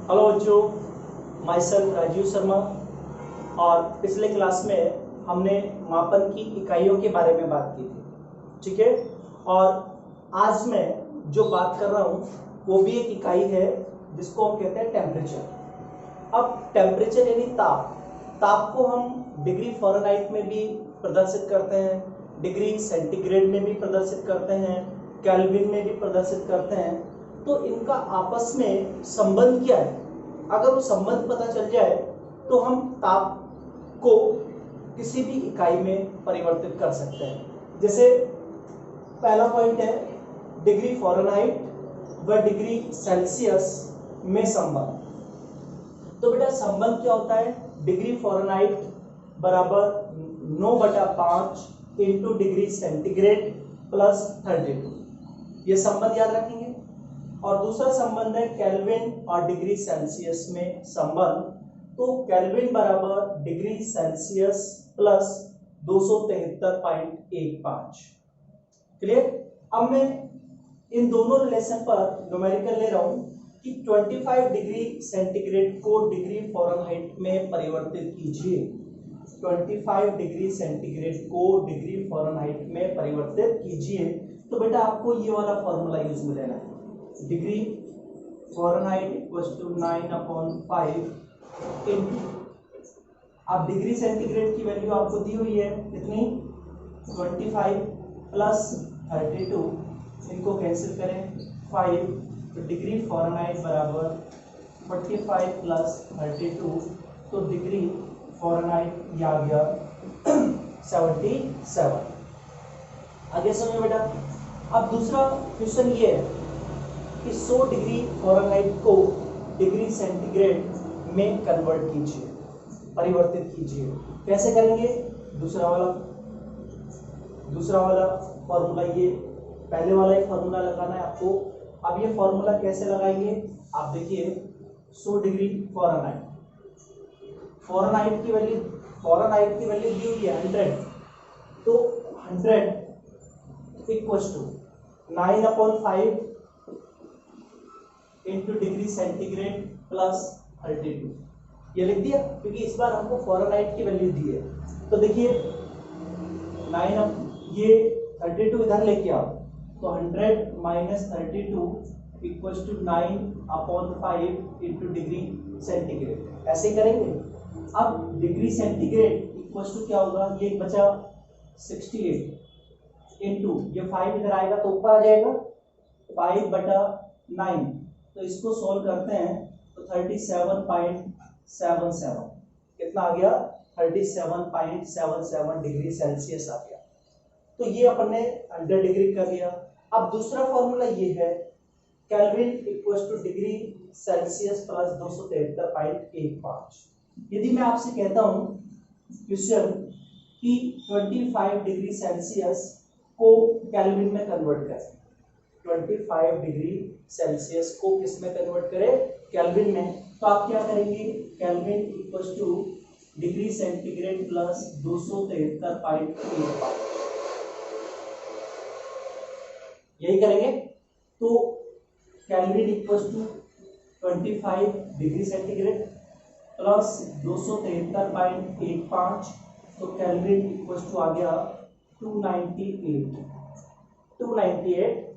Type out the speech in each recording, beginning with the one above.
Hello बच्चों, my self Rajiv Sharma. और पिछले क्लास में हमने मापन की इकाइयों के बारे में बात की थी, ठीक है। और आज मैं जो बात कर रहा हूँ वो भी एक इकाई है जिसको हम कहते हैं टेम्परेचर। अब टेम्परेचर यानी ताप को हम डिग्री फ़ारेनहाइट में भी प्रदर्शित करते हैं, डिग्री सेंटीग्रेड में भी प्रदर्शित करते हैं, केल्विन में भी प्रदर्शित करते हैं। तो इनका आपस में संबंध क्या है, अगर वो संबंध पता चल जाए तो हम ताप को किसी भी इकाई में परिवर्तित कर सकते हैं। जैसे पहला पॉइंट है डिग्री फ़ारेनहाइट व डिग्री सेल्सियस में संबंध। तो बेटा संबंध क्या होता है, डिग्री फ़ारेनहाइट बराबर 9/5 इंटू डिग्री सेंटीग्रेड प्लस 32, ये संबंध याद रखेंगे। और दूसरा संबंध है केल्विन और डिग्री सेल्सियस में संबंध। तो केल्विन बराबर डिग्री सेल्सियस प्लस 273.15। क्लियर। अब मैं इन दोनों रिलेशन पर न्यूमेरिकल ले रहा हूं कि 25 डिग्री सेंटीग्रेड को डिग्री फ़ारेनहाइट में परिवर्तित कीजिए। 25 डिग्री सेंटीग्रेड को डिग्री फ़ारेनहाइट में परिवर्तित कीजिए। तो बेटा आपको ये वाला फॉर्मूला यूज में लेना है, degree Fahrenheit equals to 9/5 into, अब डिग्री सेंटीग्रेड की वैल्यू आपको दी हुई है कितनी, 25 प्लस 32, इनको कैंसिल करें 5, तो डिग्री फ़ारेनहाइट बराबर 45 प्लस 32, तो डिग्री फ़ारेनहाइट ये आ गया 77। आगे समझो बेटा। अब दूसरा क्वेश्चन ये है कि 100 डिग्री फ़ारेनहाइट को डिग्री सेंटीग्रेड में कन्वर्ट कीजिए, परिवर्तित कीजिए। कैसे करेंगे, दूसरा वाला फॉर्मूला, ये पहले वाला ही फॉर्मूला लगाना है आपको। अब ये फॉर्मूला कैसे लगाएंगे, आप देखिए 100 डिग्री फ़ारेनहाइट की वैल्यू दी हुई है 100, तो 100 equals to 9/5 into degree centigrade plus 32, ये लिख दिया क्योंकि इस बार हमको फ़ारेनहाइट की वैल्यू दी है। तो देखिए 9, ये 32 इधर लेके आओ, तो 100 minus 32 equals to 9/5 into degree centigrade, ऐसे ही करेंगे। अब डिग्री सेंटीग्रेड इक्वल्स टू क्या होगा, ये बचा 68 इंटू, ये 5 इधर आएगा तो ऊपर आ जाएगा 5/9, तो इसको सोल्व करते हैं तो 37.77 कितना आ गया, 37.77 डिग्री सेल्सियस आ गया। तो ये अपन ने 100 डिग्री कर लिया। अब दूसरा फॉर्मूला ये है kelvin equals to degree Celsius plus 273.15। यदि मैं आपसे कहता हूं क्वेश्चन कि 25 डिग्री सेल्सियस को केल्विन में कन्वर्ट करें, 25 डिग्री सेल्सियस को किस में कन्वर्ट करें, केल्विन में। तो आप क्या करेंगे, kelvin equals to degree centigrade plus 273.15, यही करेंगे। तो kelvin equals to 25 degree centigrade plus 273.15, तो केल्विन इक्वल्स टू आ गया 298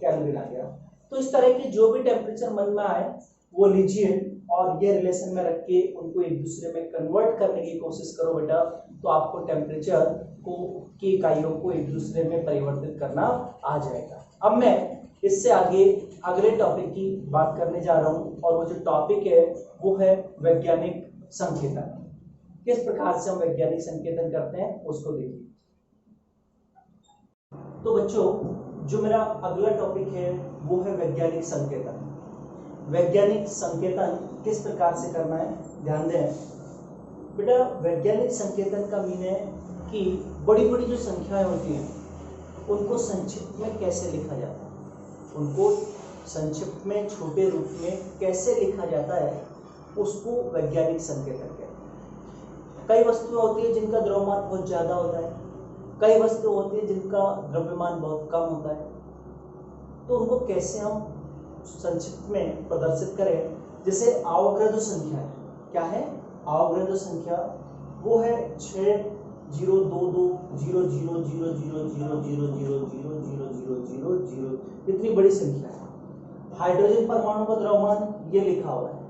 केल्विन आ गया। तो इस तरह के जो भी टेम्परेचर मन में आए वो लीजिए और ये रिलेशन में रख के उनको एक दूसरे में कन्वर्ट करने की कोशिश करो बेटा, तो आपको टेम्परेचर को की इकाइयों को एक दूसरे में परिवर्तित करना आ जाएगा। अब मैं इससे आगे अगले टॉपिक की बात करने जा रहा हूँ, और वो जो टॉपिक है वो है वैज्ञानिक संकेतन। किस प्रकार से हम वैज्ञानिक संकेतन करते हैं उसको देखिए। तो बच्चों जो मेरा अगला टॉपिक है वो है वैज्ञानिक संकेतन। वैज्ञानिक संकेतन किस प्रकार से करना है, ध्यान दें बेटा। वैज्ञानिक संकेतन का मीन है कि बड़ी बड़ी जो संख्याएं होती हैं उनको संक्षिप्त में कैसे लिखा जाता है, उनको संक्षिप्त में छोटे रूप में कैसे लिखा जाता है, उसको वैज्ञानिक संकेतन कहते हैं। कई वस्तुएं होती है जिनका द्रव्यमान बहुत ज्यादा होता है, कई वस्तुएं होती है जिनका द्रव्यमान बहुत कम होता है, तो उनको कैसे हम संक्षिप्त में प्रदर्शित करें जैसे अवग्रह संख्या है, क्या है अवग्रह संख्या, वो है 6,022,000,000,000,000,000,000,000, इतनी बड़ी संख्या है। हाइड्रोजन परमाणु का द्रव्यमान ये लिखा हुआ है।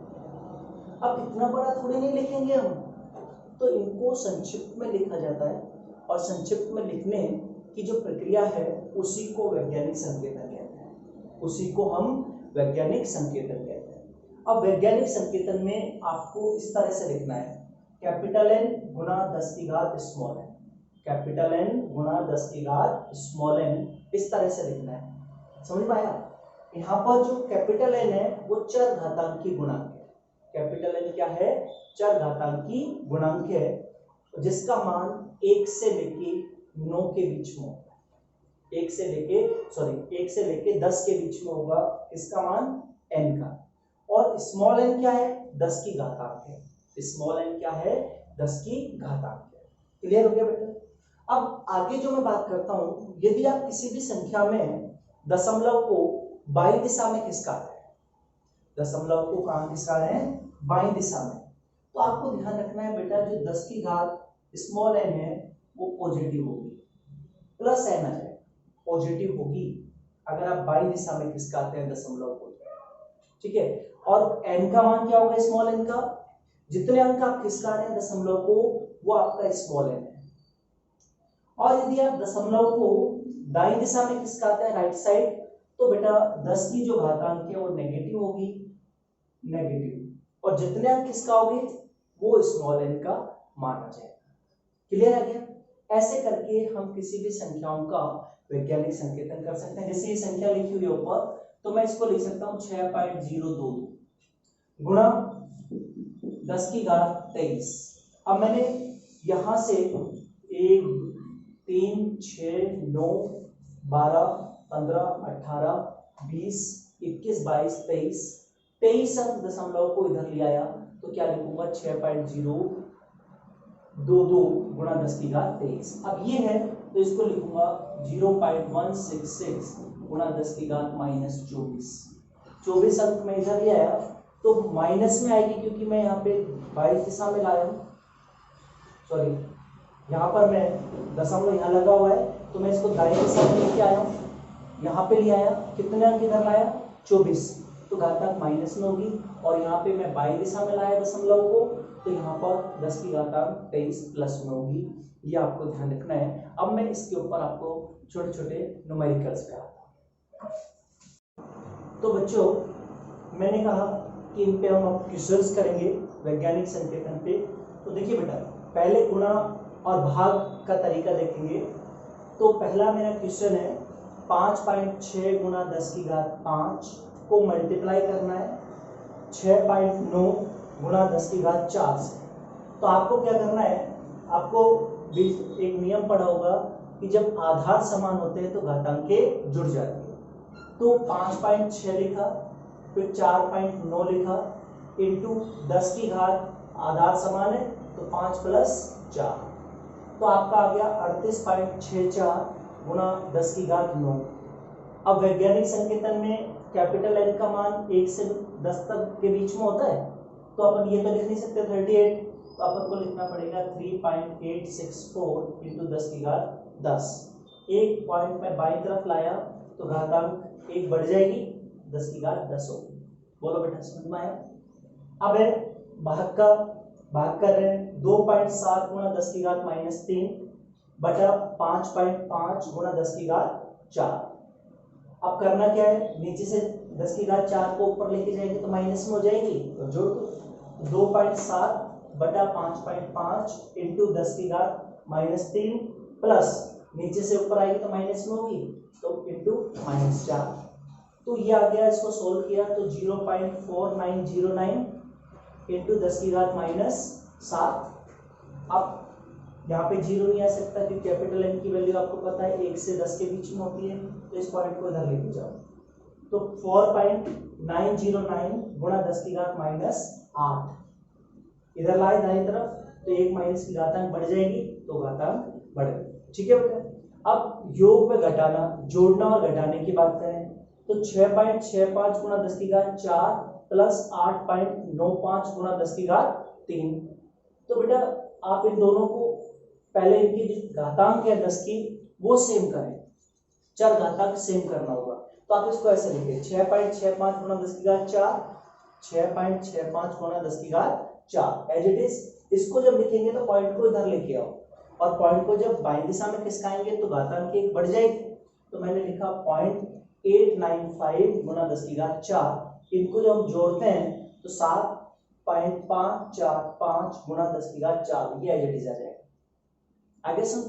अब इतना बड़ा थोड़ी नहीं लिखेंगे हम, तो इनको संक्षिप्त में लिखा जाता है, और संक्षिप्त में लिखने की जो प्रक्रिया है उसी को वैज्ञानिक संकेतन कहते हैं, उसी को हम वैज्ञानिक संकेतन कहते हैं। अब वैज्ञानिक संकेतन में आपको इस तरह से लिखना है, कैपिटल N गुना 10 की घात स्मॉल n, कैपिटल N गुना 10 की घात स्मॉल n, इस तरह से लिखना है। समझ में आया? यहाँ पर जो कैपिटल N है वो चर घातांकी गुणांक है। कैपिटल N क्या है? चर घातांकी गुणांक है, जिसका मान 1 से लेके 9 के बीच में होगा। 1 से लेके 10 के बीच में होगा इसका मान n का। और स्मॉल n क्या है? 10 की घातांक है। स्मॉल n क्या है? 10 की घातांक है। क्लियर हो गया बेटा? अब आगे जो मैं बात करता हूं, यदि आप किसी भी संख्या में दशमलव को बाई दिशा में खिसकाते हैं, दशमलव को कहां खिसका रहे हैं? बाई दिशा में, तो आपको ध्यान रखना है बेटा, जो 10 की घात स्मॉल n है वो पॉजिटिव होगी, प्लस n आ जाए, पॉजिटिव होगी अगर आप बाई दिशा में खिसकाते हैं दशमलव को, ठीक है। और n का मान क्या होगा? स्मॉल n का, जितने अंक आप खिसका रहे हैं दशमलव को, वो आपका स्मॉल n है। और यदि आप दशमलव को दाईं दिशा में खिसकाते हैं, राइट साइड, तो बेटा 10 की जो घातांक है वो नेगेटिव होगी, नेगेटिव, और जितने अंक खिसकाओगे वो स्मॉल n का माना जाएगा। क्लियर है क्या? ऐसे करके हम किसी भी संख्याओं का वैज्ञानिक संकेतन कर सकते हैं। जैसे ये संख्या लिखी हुई है ऊपर, तो मैं इसको लिख सकता हूँ 6.022 गुणा 10 की घात 23। अब मैंने यहां से 1 3 6 9 12 15 18 20 21 22 23 23 अंक दशमलव को इधर ले आया, तो क्या लिखूंगा? 6.022 गुणा 10 की घात 23। अब ये है तो इसको लिखूंगा 0.166 गुणा 10 की घात -24। 24 अंक में इधर ले आया तो माइनस में आएगी, क्योंकि मैं यहाँ पे बाई दिशा में लाया हूँ, सॉरी यहाँ पर मैं दशमलव यहाँ लगा हुआ है, तो मैं इसको दाईं दिशा में लेके आया हूँ, यहाँ पे ले आया, कितने अंक इधर लाया? 24, तो घातांक माइनस में होगी। और यहाँ पे मैं बाई दिशा में लाया दशमलव को, तो यहाँ पर 10 की घातांक 23 प्लस में होगी। ये आपको ध्यान रखना है। अब मैं इसके ऊपर आपको छोटे छोटे न्यूमेरिकल्स कराता हूँ। तो बच्चों, मैंने कहा कि इन पे हम अब क्वेश्चंस करेंगे वैज्ञानिक संकेतन पे। तो देखिए बेटा, पहले गुणा और भाग का तरीका देखेंगे। तो पहला मेरा क्वेश्चन है 5.6 गुणा 10 की घात 5 को मल्टीप्लाई करना है 6.9 गुणा 10 की घात 4 से। तो आपको क्या करना है? आपको एक नियम पढ़ा होगा कि जब आधार समान होते हैं तो घातांकें जुड़ जाती है। तो 5.6 लिखा, फिर 4.9 लिखा, इंटू 10 की घात आधार समान है तो 5 प्लस 4, तो आपका आ गया 38.64 गुणा 10 की घात 9। अब वैज्ञानिक संकेतन में कैपिटल N का मान 1 से 10 तक के बीच में होता है, तो अपन ये तो लिख नहीं सकते 38, तो अपन को लिखना पड़ेगा 3.864 इंटू 10 की घात 10। एक पॉइंट में बाईं तरफ लाया तो घातांक 1 बढ़ जाएगी, 10 की घात 10 होगी। बोलो बेटा, समझ में आया? अब है भाग कर रहे हैं 2.7 गुणा 10 की घात -3 बटा 5.5 गुणा 10 की घात 4। अब करना क्या है? नीचे से 10 की घात 4 को ऊपर लेके जाएंगे तो माइनस में हो जाएगी, तो जोड़ दो 2.7 बटा 5.5 इंटू 10 की घात -3 प्लस नीचे से ऊपर आएगी तो माइनस में होगी, तो इंटू -4। तो ये आ गया, इसको सोल्व किया तो 0.4909 इंटू 10 की घात -7। अब यहाँ पे जीरो नहीं आ सकता क्योंकि कैपिटल N की वैल्यू आपको पता है 1 से 10 के बीच में होती है, तो इस पॉइंट को इधर लेके जाओ। तो 4.909 गुणा 10 की घात -8 इधर लाए दाएं तरफ, तो 1 माइनस की घातांक बढ़ जाएगी, तो घातांक बढ़ गई। ठीक है बेटा। अब योग में घटाना, जोड़ना और घटाने की बात करें तो 6.65 गुणा 10 की घात 4 प्लस 8.95 गुणा 10 की घात 3। तो बेटा आप इन दोनों को पहले इनकी जो घातांक है 10 की वो सेम करें, चर घातांक सेम करना होगा। तो आप इसको ऐसे लिखें 6.65 गुणा 10 की घात 4, 6.65 गुणा 10 की घात 4 एज इट इज। इसको जब लिखेंगे तो पॉइंट को इधर लेके आओ, और पॉइंट को जब बाईं दिशा में खिसकाएंगे तो घातांक एक बढ़ जाएगी। तो मैंने लिखा 0.895 गुणा 10 की घात 4। इनको जब हम जोड़ते हैं तो 7.545 गुणा 10 की घात 4 ये एज इट इज आ जाएगा। आगे सुन,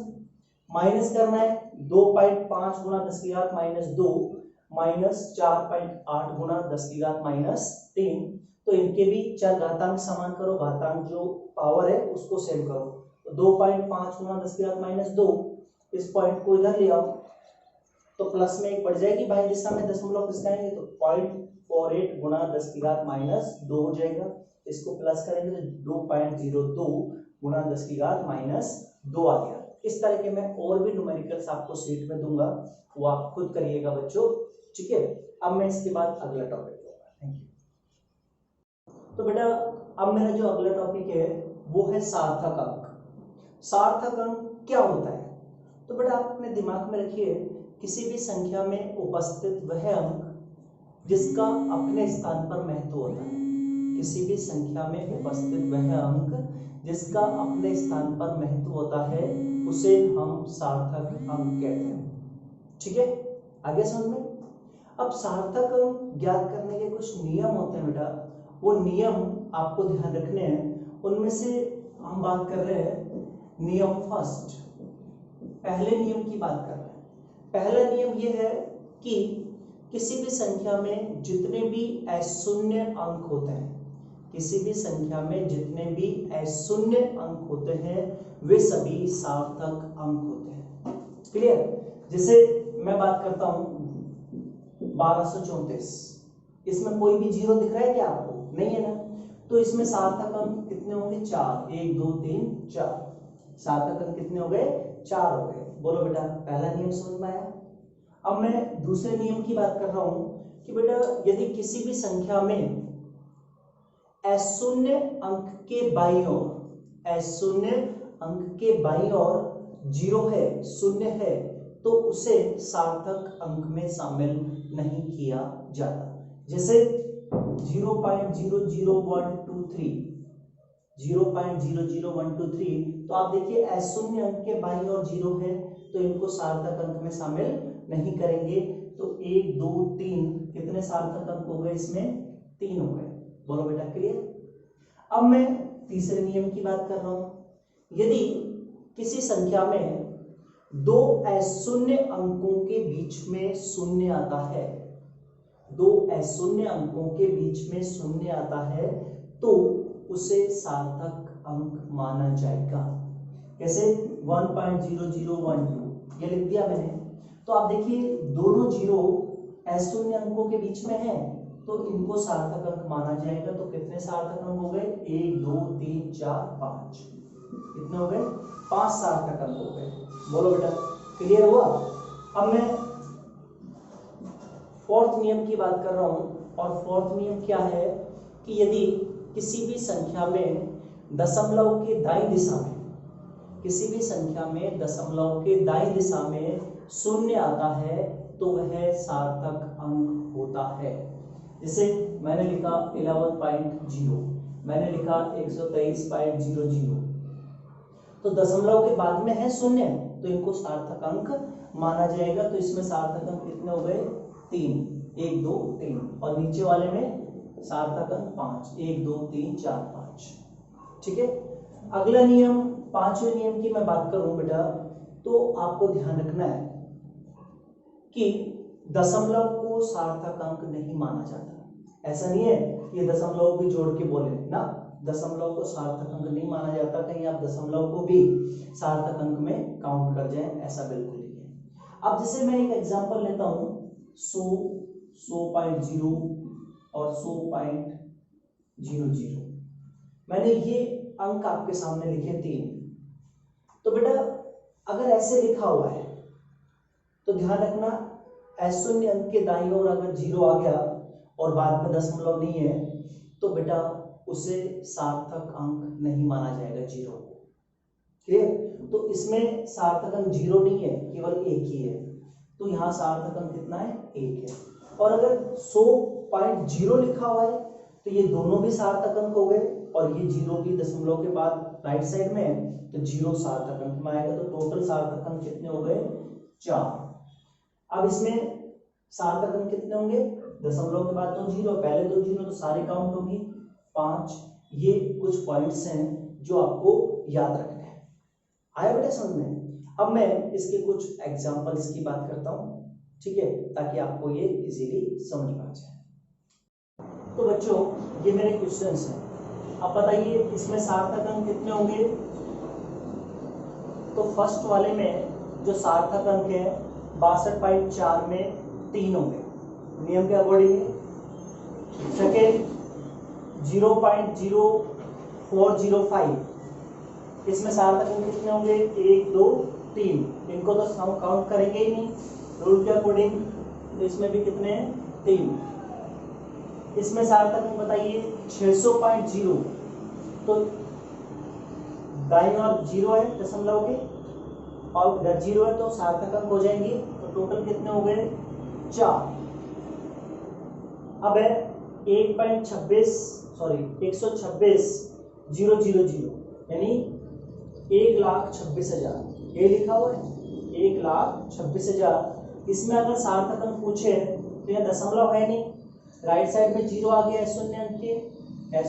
माइनस करना है 2.5 गुणा 10 की घात -2 माइनस 4.8 गुणा 10 की घात -3। तो इनके भी चर घातांक समान करो, घातांक जो पावर है उसको सेम करो। तो 2.5 गुणा 10 की घात -2, इस पॉइंट को इधर ले आओ तो प्लस में एक बढ़ जाएगी, बाईं दिशा में दशमलव खिसकाएंगे तो 0.48 गुणा 10 की घात -2 हो जाएगा। इसको प्लस करेंगे तो 2.02 गुणा 10 की घात -2 आ गया। इस तरह के मैं और भी न्यूमेरिकल्स आपको शीट में दूंगा, वो आप खुद करिएगा बच्चों, ठीक है। अब मैं इसके बाद अगला टॉपिक लूंगा। Thank you. तो बेटा अब मेरा जो अगला टॉपिक है वो है सार्थक अंक। सार्थक अंक क्या होता है? तो बेटा आप अपने दिमाग में रखिए, किसी भी संख्या में उपस्थित वह अंक जिसका अपने स्थान पर महत्व होता है। किसी भी संख्या में उपस्थित वह अंक जिसका अपने स्थान पर महत्व होता है उसे हम सार्थक अंक कहते हैं, ठीक है। आगे समझ में। अब सार्थक अंक ज्ञात करने के कुछ नियम होते हैं बेटा, वो नियम आपको ध्यान रखने हैं। उनमें से हम बात कर रहे हैं नियम फर्स्ट, पहले नियम की बात कर रहे हैं। पहला नियम यह है कि किसी भी संख्या में जितने भी अशून्य अंक होते हैं, किसी भी संख्या में जितने भी अशून्य अंक होते हैं वे सभी सार्थक अंक होते हैं। क्लियर? जैसे मैं बात करता हूं 1234, इसमें कोई भी जीरो दिख रहा है क्या आपको? नहीं है ना। तो इसमें सार्थक अंक कितने होंगे? 4, 1 2 3 4। सार्थक अंक कितने हो गए? 4 हो गए। बोलो बेटा, पहला नियम समझ में आया। अब मैं दूसरे नियम की बात कर रहा हूं कि बेटा यदि किसी भी संख्या में अशून्य अंक के बाईं ओर, अशून्य अंक के बाईं ओर जीरो है, शून्य है, तो उसे सार्थक अंक में शामिल नहीं किया जाता। जैसे 0.00123, 0.00123, तो आप देखिए अशून्य अंक के बाईं ओर जीरो है तो इनको सार्थक अंक में शामिल नहीं करेंगे। तो 1 2 3 कितने सार्थक अंक हो गए? इसमें 3 हो गए। बोलो बेटा, क्लियर? अब मैं तीसरे नियम की बात कर रहा हूं। यदि किसी संख्या में दो अशून्य अंकों के बीच में शून्य आता है, दो अशून्य अंकों के बीच में शून्य आता है तो उसे सार्थक अंक माना जाएगा। कैसे? 1.0012 ये लिख दिया मैंने। तो आप देखिए दोनों जीरो अशून्य अंकों के बीच में है तो इनको सार्थक अंक माना जाएगा। तो कितने सार्थक अंक हो गए? 1 2 3 4 5। कितने हो गए? 5 सार्थक अंक हो गए। बोलो बेटा, क्लियर हुआ? अब मैं फोर्थ नियम की बात कर रहा हूं, और फोर्थ नियम क्या है कि यदि किसी भी संख्या में दशमलव के दाईं दिशा में, किसी भी संख्या में दशमलव के दाईं दिशा में शून्य आता है तो वह सार्थक अंक होता है। जैसे मैंने लिखा 11.0, मैंने लिखा 123.00, तो दशमलव के बाद में है शून्य तो इनको सार्थक अंक माना जाएगा। तो इसमें सार्थक अंक कितने हो गए? 3, 1 2 3, और नीचे वाले में सार्थक अंक 5, 1 2 3 4 5। ठीक है। अगला नियम, पांचवें नियम की मैं बात करूं बेटा, तो आपको ध्यान रखना है कि दशमलव को सार्थक अंक नहीं माना जाता। ऐसा नहीं है ये दशमलव भी जोड़ के बोले ना, दशमलव को सार्थक अंक नहीं माना जाता। कहीं आप दशमलव को भी सार्थक अंक में काउंट कर जाएं, ऐसा बिल्कुल नहीं है। अब जैसे मैं एक एग्जांपल लेता हूं 100, 100.0 और 100.00। मैंने ये अंक आपके सामने लिखे 3। तो बेटा अगर ऐसे लिखा हुआ है तो ध्यान रखना, अशून्य अंक के दाईं ओर अगर जीरो आ गया और बाद में दशमलव नहीं है तो बेटा उसे सार्थक अंक नहीं माना जाएगा, जीरो को। क्लियर? तो इसमें सार्थक अंक जीरो नहीं है, केवल एक ही है, तो यहाँ सार्थक अंक कितना है, एक है। और अगर 100.0 लिखा हुआ है तो ये दोनों भी सार्थक अंक हो गए, और ये जीरो भी दशमलव के बाद राइट साइड में है तो जीरो सार्थक अंक में आएगा, तो टोटल सार्थक अंक कितने हो गए, 4। अब इसमें सार्थक अंक कितने होंगे, दशमलव के बाद तो जीरो, पहले तो जीरो, तो सारी काउंट होगी 5। ये कुछ पॉइंट्स हैं जो आपको याद रखने हैं। आया बेटा समझ में? अब मैं इसके कुछ एग्जांपल्स की बात करता हूँ, ठीक है, ताकि आपको ये इजीली समझ में आ जाए। तो बच्चों ये मेरे क्वेश्चंस हैं, अब बताइए इसमें सार्थक अंक कितने होंगे। तो फर्स्ट वाले में जो सार्थक अंक है 62.4 में 3 होंगे नियम के अकॉर्डिंग। सेकेंड 0.0405, इसमें सार्थक अंक कितने होंगे, 1 2 3, इनको तो हम काउंट करेंगे ही नहीं रूल के अकॉर्डिंग, तो इसमें भी कितने हैं, 3। इसमें सार्थक अंक बताइए 600.0, तो दाईं ओर जीरो है दशमलव के, और इधर जीरो है तो सार्थक अंक हो जाएंगे, तो टोटल कितने हो गए, 4। अब है 126,000 यानी 1,26,000, ये लिखा हुआ है 1,26,000। इसमें अगर सार्थक अंक पूछे तो यहाँ दशमलव है नहीं, राइट साइड में जीरो आ गया, एस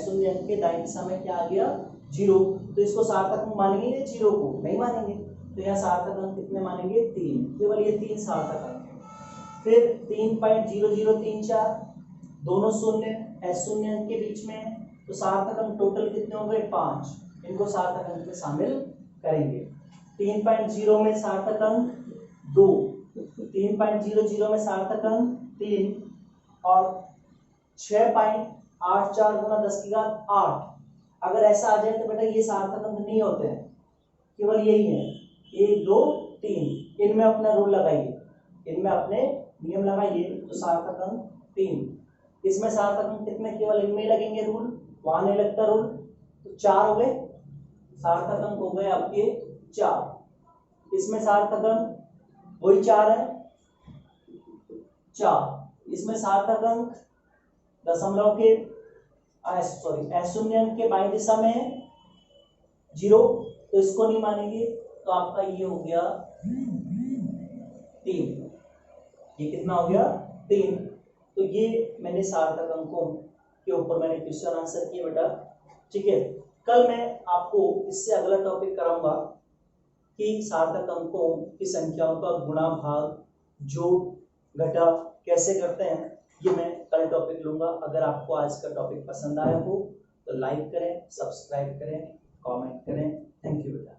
शून्य अंक के दाईं दिशा में क्या आ गया, जीरो, तो इसको सार्थक अंक मानेंगे या जीरो को नहीं मानेंगे, तो यहाँ सार्थक अंक कितने मानेंगे, 3, केवल ये 3 सार्थक अंक है। फिर 3.0034, दोनों शून्य एस शून्य अंक के बीच में, तो सार्थक अंक टोटल कितने हो गए, 5, इनको सार्थक अंक में शामिल करेंगे। 3.0 में सार्थक अंक 2, 3.00 में सार्थक अंक 3, और 6.84 गुना 10⁸ अगर ऐसा आ जाए तो बेटा ये सार्थक अंक नहीं होते हैं, केवल यही है 1 2 3, इनमें अपना रूल लगाइए, इनमें अपने नियम लगाइए, तो सार्थक अंक 3। इसमें सार्थक अंक कितने, केवल इनमें लगेंगे रूल, वहां नहीं लगता रूल, तो 4 हो गए, सार्थक अंक हो गए आपके 4। इसमें सार्थक अंक वही 4 है, 4। इसमें सार्थक अंक दशमलव के एस शून्य अंक के बाईं दिशा में है 0, तो इसको नहीं मानेंगे, तो आपका ये हो गया 3, ये कितना हो गया, 3। तो ये मैंने सार्थक अंकों के ऊपर मैंने क्वेश्चन आंसर किए बेटा, ठीक है। कल मैं आपको इससे अगला टॉपिक कराऊंगा कि सार्थक अंकों की संख्याओं का गुणा भाग जोड़ घटा कैसे करते हैं, ये मैं कल टॉपिक लूंगा। अगर आपको आज का टॉपिक पसंद आया हो तो लाइक करें, सब्सक्राइब करें, कमेंट करें। थैंक यू बेटा।